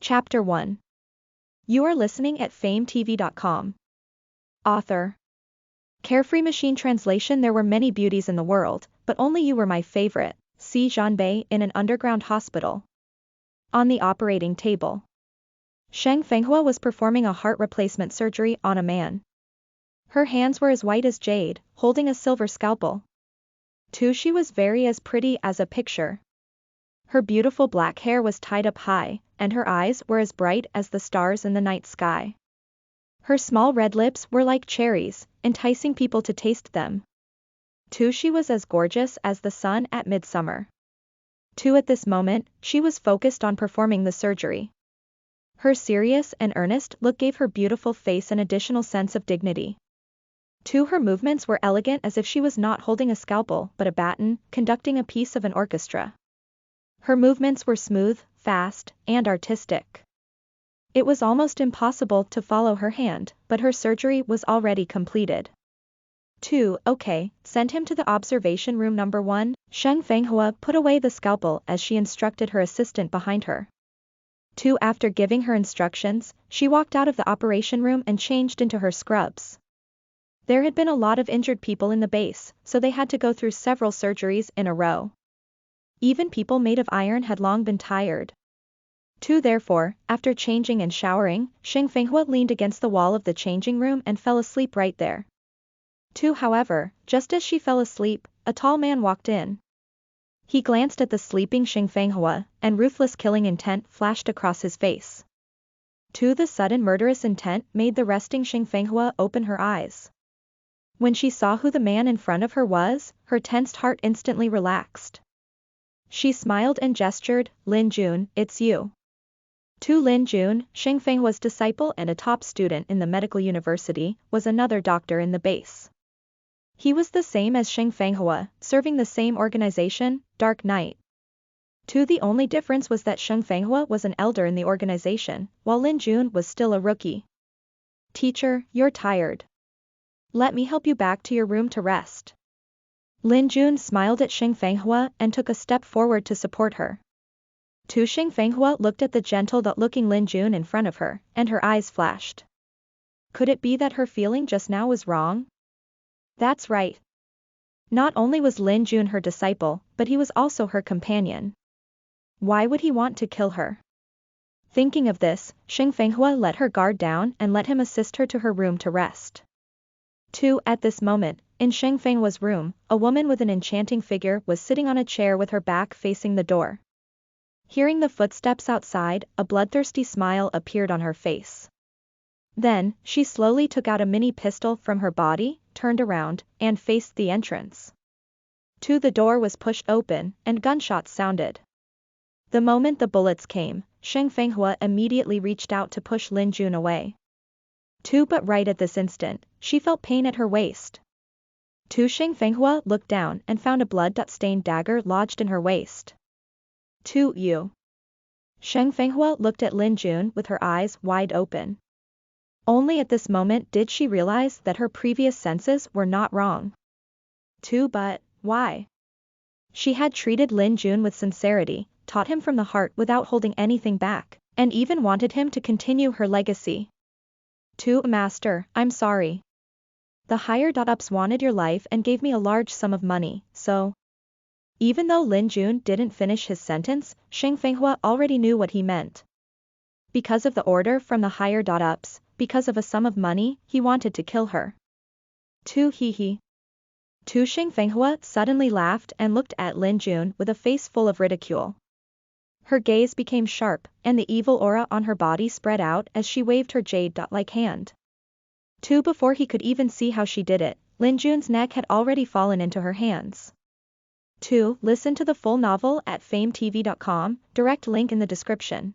Chapter 1. You are listening at FameTV.info. Author. Carefree machine translation. There were many beauties in the world, but only you were my favorite. See Zhanbei in an underground hospital. On the operating table. Sheng Fenghua was performing a heart replacement surgery on a man. Her hands were as white as jade, holding a silver scalpel. Too, she was very as pretty as a picture. Her beautiful black hair was tied up high, and her eyes were as bright as the stars in the night sky. Her small red lips were like cherries, enticing people to taste them. Too, she was as gorgeous as the sun at midsummer. Too, at this moment, she was focused on performing the surgery. Her serious and earnest look gave her beautiful face an additional sense of dignity. Too, her movements were elegant as if she was not holding a scalpel but a baton, conducting a piece of an orchestra. Her movements were smooth, fast, and artistic. It was almost impossible to follow her hand, but her surgery was already completed. 2. Okay, send him to the observation room number 1. Sheng Fenghua put away the scalpel as she instructed her assistant behind her. 2. After giving her instructions, she walked out of the operation room and changed into her scrubs. There had been a lot of injured people in the base, so they had to go through several surgeries in a row. Even people made of iron had long been tired. 2. Therefore, after changing and showering, Sheng Fenghua leaned against the wall of the changing room and fell asleep right there. 2. However, just as she fell asleep, a tall man walked in. He glanced at the sleeping Sheng Fenghua, and ruthless killing intent flashed across his face. 2. The sudden murderous intent made the resting Sheng Fenghua open her eyes. When she saw who the man in front of her was, her tensed heart instantly relaxed. She smiled and gestured, "Lin Jun, it's you." 2. Lin Jun, Sheng Fenghua's disciple and a top student in the medical university, was another doctor in the base. He was the same as Sheng Fenghua, serving the same organization, Dark Knight. 2. The only difference was that Sheng Fenghua was an elder in the organization, while Lin Jun was still a rookie. "Teacher, you're tired. Let me help you back to your room to rest." Lin Jun smiled at Sheng Fenghua and took a step forward to support her. 2. Sheng Fenghua looked at the gentle-looking Lin Jun in front of her, and her eyes flashed. Could it be that her feeling just now was wrong? That's right. Not only was Lin Jun her disciple, but he was also her companion. Why would he want to kill her? Thinking of this, Sheng Fenghua let her guard down and let him assist her to her room to rest. 2. At this moment, in Sheng Fenghua's room, a woman with an enchanting figure was sitting on a chair with her back facing the door. Hearing the footsteps outside, a bloodthirsty smile appeared on her face. Then, she slowly took out a mini pistol from her body, turned around, and faced the entrance. 2. The door was pushed open, and gunshots sounded. The moment the bullets came, Sheng Fenghua immediately reached out to push Lin Jun away. 2. But right at this instant, she felt pain at her waist. 2. Sheng Fenghua looked down and found a blood-stained dagger lodged in her waist. 2. You. Sheng Fenghua looked at Lin Jun with her eyes wide open. Only at this moment did she realize that her previous senses were not wrong. 2. But why? She had treated Lin Jun with sincerity, taught him from the heart without holding anything back, and even wanted him to continue her legacy. 2. Master, I'm sorry. The higher-ups wanted your life and gave me a large sum of money, so... Even though Lin Jun didn't finish his sentence, Sheng Fenghua already knew what he meant. Because of the order from the higher-ups, because of a sum of money, he wanted to kill her. 2. He. 2. Sheng Fenghua suddenly laughed and looked at Lin Jun with a face full of ridicule. Her gaze became sharp, and the evil aura on her body spread out as she waved her jade-like hand. 2. Before he could even see how she did it, Lin Jun's neck had already fallen into her hands. 2. Listen to the full novel at FameTV.com, direct link in the description.